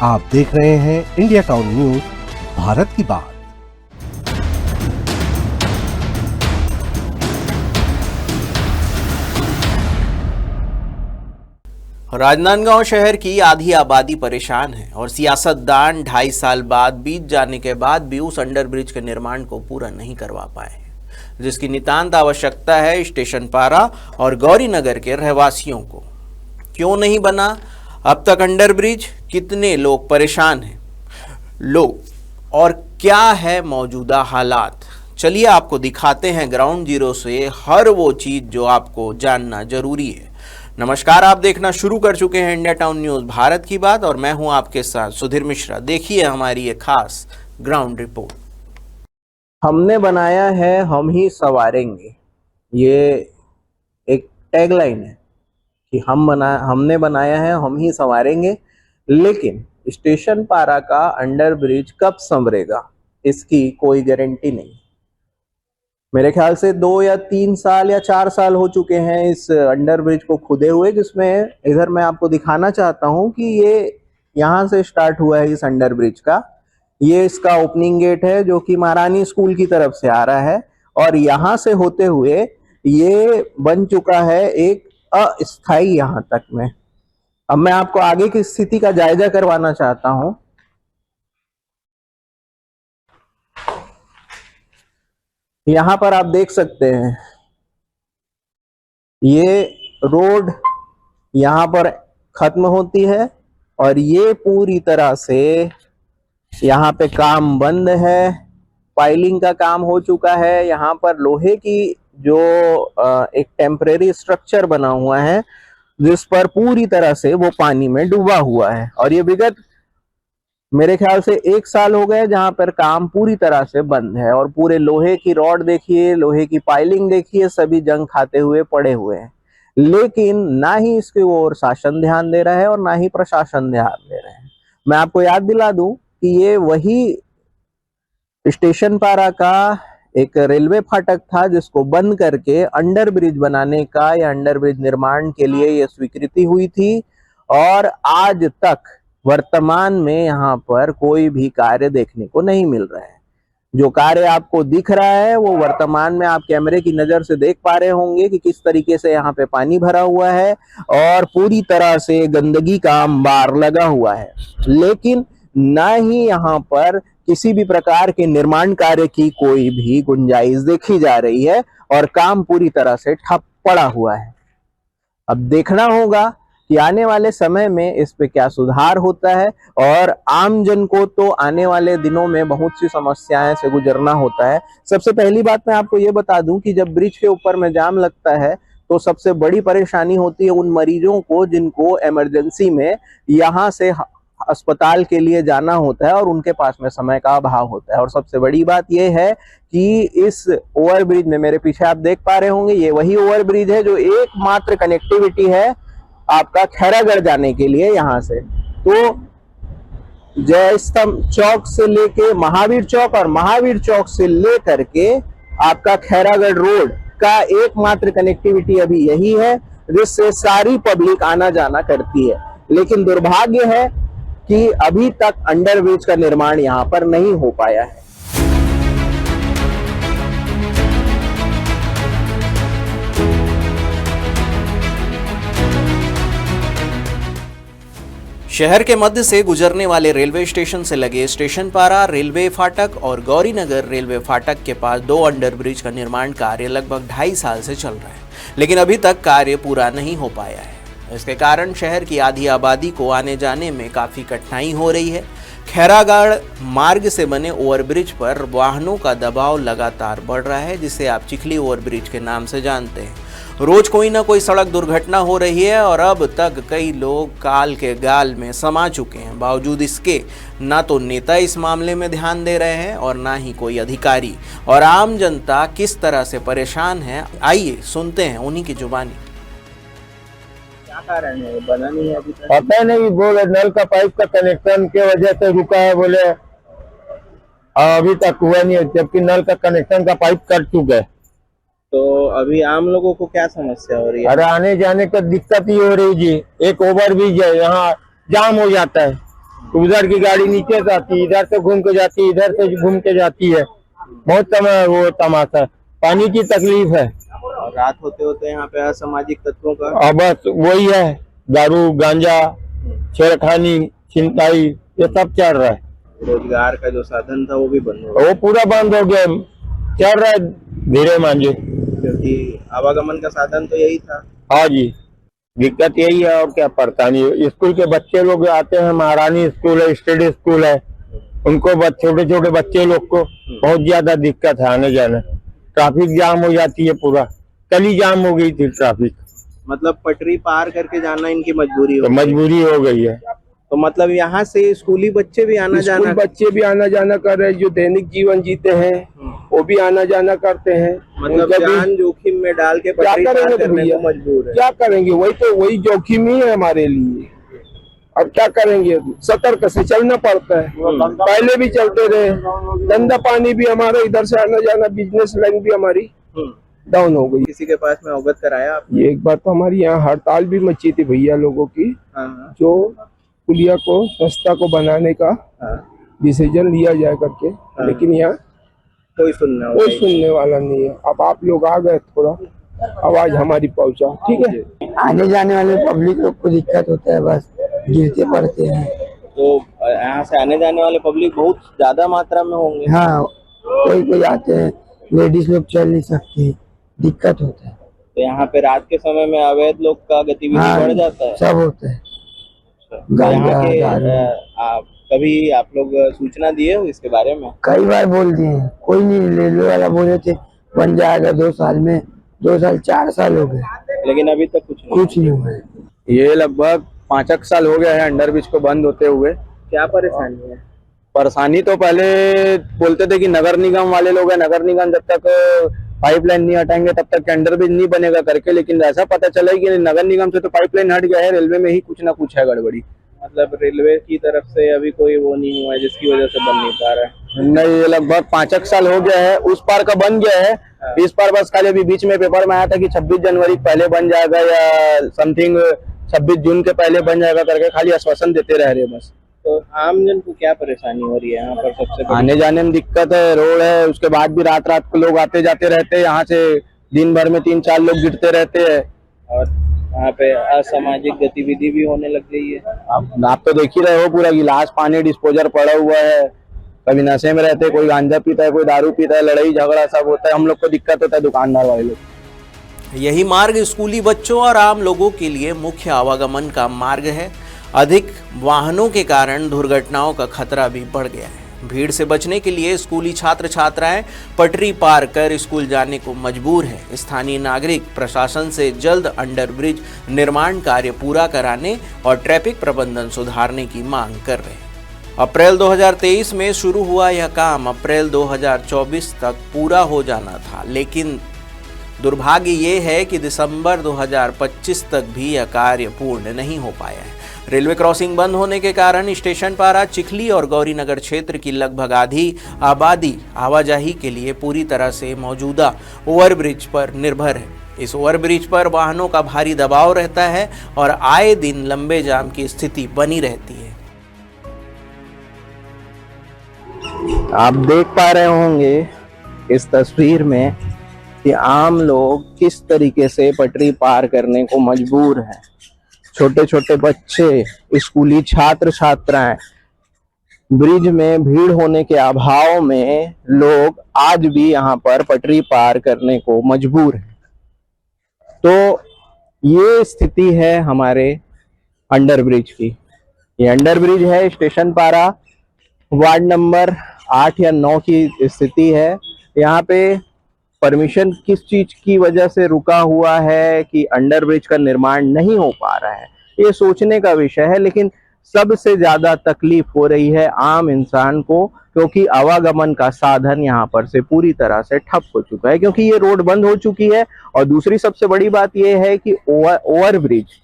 आप देख रहे हैं इंडिया टाउन न्यूज, भारत की बात। राजनांदगांव शहर की आधी आबादी परेशान है और सियासतदान 2.5 साल बाद बीत जाने के बाद भी उस अंडरब्रिज के निर्माण को पूरा नहीं करवा पाए हैं, जिसकी नितांत आवश्यकता है स्टेशन पारा और गौरी नगर के रहवासियों को। क्यों नहीं बना अब तक अंडरब्रिज? कितने लोग परेशान हैं और क्या है मौजूदा हालात? चलिए आपको दिखाते हैं ग्राउंड जीरो से हर वो चीज जो आपको जानना जरूरी है। नमस्कार, आप देखना शुरू कर चुके हैं इंडिया टाउन न्यूज, भारत की बात, और मैं हूं आपके साथ सुधीर मिश्रा। देखिए हमारी ये खास ग्राउंड रिपोर्ट। हमने बनाया है, हम ही संवारेंगे। ये एक टैगलाइन है कि हमने बनाया है, हम ही संवारेंगे। लेकिन स्टेशन पारा का अंडर ब्रिज कब संवरेगा, इसकी कोई गारंटी नहीं। मेरे ख्याल से 2 या 3 साल या 4 साल हो चुके हैं इस अंडर ब्रिज को खुदे हुए, जिसमें इधर मैं आपको दिखाना चाहता हूं कि ये यहाँ से स्टार्ट हुआ है इस अंडर ब्रिज का। ये इसका ओपनिंग गेट है जो कि महारानी स्कूल की तरफ से आ रहा है, और यहाँ से होते हुए ये बन चुका है एक अस्थाई यहाँ तक में। अब मैं आपको आगे की स्थिति का जायजा करवाना चाहता हूं। यहां पर आप देख सकते हैं ये रोड यहां पर खत्म होती है और ये पूरी तरह से यहाँ पे काम बंद है। पाइलिंग का काम हो चुका है। यहाँ पर लोहे की जो एक टेम्परेरी स्ट्रक्चर बना हुआ है जिस पर पूरी तरह से वो पानी में डूबा हुआ है, और ये विगत मेरे ख्याल से 1 साल हो गए जहां पर काम पूरी तरह से बंद है। और पूरे लोहे की रॉड देखिए, लोहे की पाइलिंग देखिए, सभी जंग खाते हुए पड़े हुए हैं। लेकिन ना ही इसकी ओर शासन ध्यान दे रहा है और ना ही प्रशासन ध्यान दे रहे हैं। मैं आपको याद दिला दूं कि ये वही स्टेशन पारा का एक रेलवे फाटक था जिसको बंद करके अंडर ब्रिज बनाने का या अंडर ब्रिज निर्माण के लिए ये स्वीकृति हुई थी, और आज तक वर्तमान में यहाँ पर कोई भी कार्य देखने को नहीं मिल रहा है। जो कार्य आपको दिख रहा है वो वर्तमान में आप कैमरे की नजर से देख पा रहे होंगे कि किस तरीके से यहाँ पे पानी भरा हुआ है और पूरी तरह से गंदगी का अंबार लगा हुआ है। लेकिन ना ही यहाँ पर किसी भी प्रकार के निर्माण कार्य की कोई भी गुंजाइश देखी जा रही है और काम पूरी तरह से ठप पड़ा हुआ है। अब देखना होगा कि आने वाले समय में इस पे क्या सुधार होता है, और आम जन को तो आने वाले दिनों में बहुत सी समस्याएं से गुजरना होता है। सबसे पहली बात मैं आपको ये बता दूं कि जब ब्रिज के ऊपर में जाम लगता है तो सबसे बड़ी परेशानी होती है उन मरीजों को जिनको इमरजेंसी में यहाँ से अस्पताल के लिए जाना होता है और उनके पास में समय का अभाव होता है। और सबसे बड़ी बात यह है कि इस ओवरब्रिज में, मेरे पीछे आप देख पा रहे होंगे, ये वही ओवरब्रिज है जो एकमात्र कनेक्टिविटी है आपका खैरागढ़ जाने के लिए। यहाँ से तो जय स्तंभ चौक से लेके महावीर चौक और महावीर चौक से लेकर के आपका खैरागढ़ रोड का एकमात्र कनेक्टिविटी अभी यही है जिससे सारी पब्लिक आना जाना करती है। लेकिन दुर्भाग्य है कि अभी तक अंडरब्रिज का निर्माण यहाँ पर नहीं हो पाया है। शहर के मध्य से गुजरने वाले रेलवे स्टेशन से लगे स्टेशन पारा रेलवे फाटक और गौरी नगर रेलवे फाटक के पास 2 अंडरब्रिज का निर्माण कार्य लगभग 2.5 साल से चल रहा है, लेकिन अभी तक कार्य पूरा नहीं हो पाया है। इसके कारण शहर की आधी आबादी को आने जाने में काफ़ी कठिनाई हो रही है। खैरागढ़ मार्ग से बने ओवरब्रिज पर वाहनों का दबाव लगातार बढ़ रहा है, जिसे आप चिखली ओवरब्रिज के नाम से जानते हैं। रोज कोई ना कोई सड़क दुर्घटना हो रही है और अब तक कई लोग काल के गाल में समा चुके हैं। बावजूद इसके ना तो नेता इस मामले में ध्यान दे रहे हैं और ना ही कोई अधिकारी, और आम जनता किस तरह से परेशान है, आइए सुनते हैं उन्हीं की जुबानी। क्या कारण है, बना नहीं है अभी तक? पता नहीं, बोले नल का पाइप का कनेक्शन के वजह से रुका है, बोले अभी तक हुआ नहीं है, जबकि नल का कनेक्शन का पाइप कट चुका है। तो अभी आम लोगों को क्या समस्या हो रही है? अरे आने जाने का दिक्कत ही हो रही जी। एक ओवरब्रिज है, यहाँ जाम हो जाता है। तो उधर की गाड़ी नीचे से आती है, इधर से घूम के जाती है, इधर से घूम के जाती है। बहुत वो तमाशा, पानी की तकलीफ है। और रात होते होते यहाँ पे असामाजिक तत्वों का अब बस वही है, दारू गांजा छेड़खानी छिनताई ये सब चल रहा है। रोजगार का जो साधन था वो भी बंद हो गया, वो पूरा बंद हो गया, चल रहा है धीरे मांझे। क्योंकि आवागमन का साधन तो यही था। हाँ जी, दिक्कत यही है और क्या परेशानी है। स्कूल के बच्चे लोग आते हैं, महारानी स्कूल है, स्टडी स्कूल है, उनको छोटे छोटे बच्चे लोग को बहुत ज्यादा दिक्कत है आने जाने। ट्रैफिक जाम हो जाती है, पूरा कल ही जाम हो गई थी ट्रैफिक। मतलब पटरी पार करके जाना इनकी मजबूरी हो तो मजबूरी हो गई है। तो मतलब यहाँ से स्कूली बच्चे भी आना स्कूल जाना, बच्चे भी आना जाना कर रहे हैं, जो दैनिक जीवन जीते हैं वो भी आना जाना करते हैं। मतलब उनका भी जान जोखिम में डाल के क्या पटरी पार करेंगे तो करने भैया, को मजबूर है। क्या करेंगे, वही जोखिम ही है हमारे लिए। अब क्या करेंगे, सतर्क से चलना पड़ता है। पहले भी चलते रहे, धंधा पानी भी हमारा इधर से आना जाना, बिजनेस लाइन भी हमारी डाउन हो गई। किसी के पास में अवगत कराया आपने? ये एक बार तो हमारी यहाँ हड़ताल भी मची थी भैया लोगों की, हाँ, जो पुलिया को रास्ता को बनाने का हाँ, डिसीजन लिया जाए करके, लेकिन यहाँ कोई सुनना कोई सुनने वाला नहीं है। अब आप लोग आ गए, थोड़ा आवाज हमारी पहुंचा, ठीक है। आने जाने वाले पब्लिक लोग को दिक्कत होता है, बस गिरते पड़ते हैं। तो यहाँ से आने जाने वाले पब्लिक बहुत ज्यादा मात्रा में होंगे। हाँ, कोई कोई आते हैं, लेडीज लोग चल नहीं सकती, दिक्कत होता है। तो यहाँ पे रात के समय में अवैध लोग का गतिविधि हाँ, बढ़ जाता है। सब होता है। तो यहाँ के गांजा, कभी आप लोग सूचना दिए हो इसके बारे में? कई बार बोल दिए हैं, कोई नहीं। रेलवे वाला बोले थे बन जाएगा 2 साल में, 2 साल 4 साल हो गए, लेकिन अभी तक कुछ नहीं हुआ है। ये लगभग 5 साल हो गया है अंडर ब्रिज को बंद होते हुए। क्या परेशानी है? परेशानी तो पहले बोलते थे कि नगर निगम वाले लोग हैं, नगर निगम जब तक पाइपलाइन नहीं हटाएंगे तब तक अंडर ब्रिज नहीं बनेगा करके, लेकिन ऐसा पता चला कि नगर निगम से तो पाइपलाइन हट गया है, रेलवे में ही कुछ ना कुछ है गड़बड़ी। मतलब रेलवे की तरफ से अभी कोई वो नहीं हुआ है जिसकी वजह से बन नहीं पा रहा है? नहीं, ये लगभग 5 साल हो गया है। उस पार का बन गया है, इस पार बस खाली अभी बीच में पेपर में आया था कि 26 जनवरी पहले बन जाएगा या समथिंग 26 जून के पहले बन जाएगा करके खाली आश्वासन देते रह रहे बस। तो आम जन को क्या परेशानी हो रही है यहाँ पर? सबसे बड़ी आने जाने में दिक्कत है, रोड है, उसके बाद भी रात रात को लोग आते जाते रहते हैं, यहाँ से दिन भर में 3-4 लोग गिरते रहते हैं। और यहाँ पे असामाजिक गतिविधि भी होने लग गई है। आप तो देख ही रहे हो, पूरा गिलास पानी डिस्पोजर पड़ा हुआ है, कभी नशे में रहते, कोई गांजा पीता है, कोई दारू पीता है, लड़ाई झगड़ा सब होता है। हम लोग को दिक्कत होता है, दुकानदार वाले लोग। यही मार्ग स्कूली बच्चों और आम लोगों के लिए मुख्य आवागमन का मार्ग है। अधिक वाहनों के कारण दुर्घटनाओं का खतरा भी बढ़ गया है। भीड़ से बचने के लिए स्कूली छात्र छात्राएं पटरी पार कर स्कूल जाने को मजबूर हैं। स्थानीय नागरिक प्रशासन से जल्द अंडर ब्रिज निर्माण कार्य पूरा कराने और ट्रैफिक प्रबंधन सुधारने की मांग कर रहे हैं। अप्रैल 2023 में शुरू हुआ यह काम अप्रैल 2024 तक पूरा हो जाना था, लेकिन दुर्भाग्य ये है कि दिसंबर 2025 तक भी यह कार्य पूर्ण नहीं हो पाया है। रेलवे क्रॉसिंग बंद होने के कारण स्टेशन पारा, चिखली और गौरीनगर क्षेत्र की लगभग आधी आबादी आवाजाही के लिए पूरी तरह से मौजूदा ओवरब्रिज पर निर्भर है। इस ओवरब्रिज पर वाहनों का भारी दबाव रहता है और आए दिन लंबे जाम की स्थिति बनी रहती है। आप देख पा रहे होंगे इस तस्वीर में कि आम लोग किस तरीके से पटरी पार करने को मजबूर हैं। छोटे छोटे बच्चे, स्कूली छात्र छात्राएं, ब्रिज में भीड़ होने के अभाव में लोग आज भी यहाँ पर पटरी पार करने को मजबूर हैं। तो ये स्थिति है हमारे अंडर ब्रिज की। ये अंडर ब्रिज है स्टेशन पारा, वार्ड नंबर 8 या 9 की स्थिति है। यहाँ पे परमिशन किस चीज की वजह से रुका हुआ है कि अंडर ब्रिज का निर्माण नहीं हो पा रहा है, ये सोचने का विषय है। लेकिन सबसे ज्यादा तकलीफ हो रही है आम इंसान को, क्योंकि आवागमन का साधन यहाँ पर से पूरी तरह से ठप हो चुका है, क्योंकि ये रोड बंद हो चुकी है। और दूसरी सबसे बड़ी बात यह है कि ओवर ब्रिज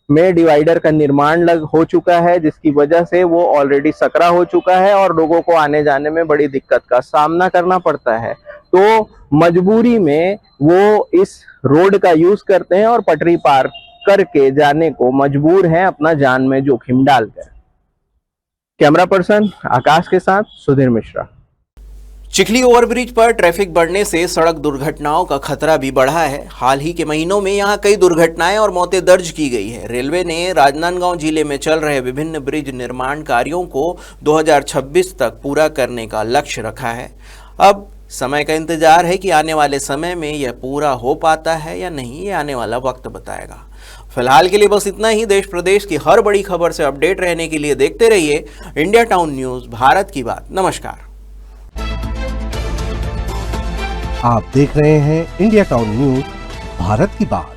में डिवाइडर का निर्माण हो चुका है, जिसकी वजह से वो ऑलरेडी सकरा हो चुका है और लोगों को आने जाने में बड़ी दिक्कत का सामना करना पड़ता है। तो मजबूरी में वो इस रोड का यूज करते हैं और पटरी पार करके जाने को मजबूर हैं, अपना जान में जोखिम डालकर। कैमरा पर्सन आकाश के साथ सुधीर मिश्रा। चिखली ओवरब्रिज पर ट्रैफिक बढ़ने से सड़क दुर्घटनाओं का खतरा भी बढ़ा है। हाल ही के महीनों में यहां कई दुर्घटनाएं और मौतें दर्ज की गई है। रेलवे ने राजनांदगांव जिले में चल रहे विभिन्न ब्रिज निर्माण कार्यों को 2026 तक पूरा करने का लक्ष्य रखा है। अब समय का इंतजार है कि आने वाले समय में यह पूरा हो पाता है या नहीं, ये आने वाला वक्त बताएगा। फिलहाल के लिए बस इतना ही। देश प्रदेश की हर बड़ी खबर से अपडेट रहने के लिए देखते रहिए इंडिया टाउन न्यूज़, भारत की बात। नमस्कार। आप देख रहे हैं इंडिया टाउन न्यूज़, भारत की बात।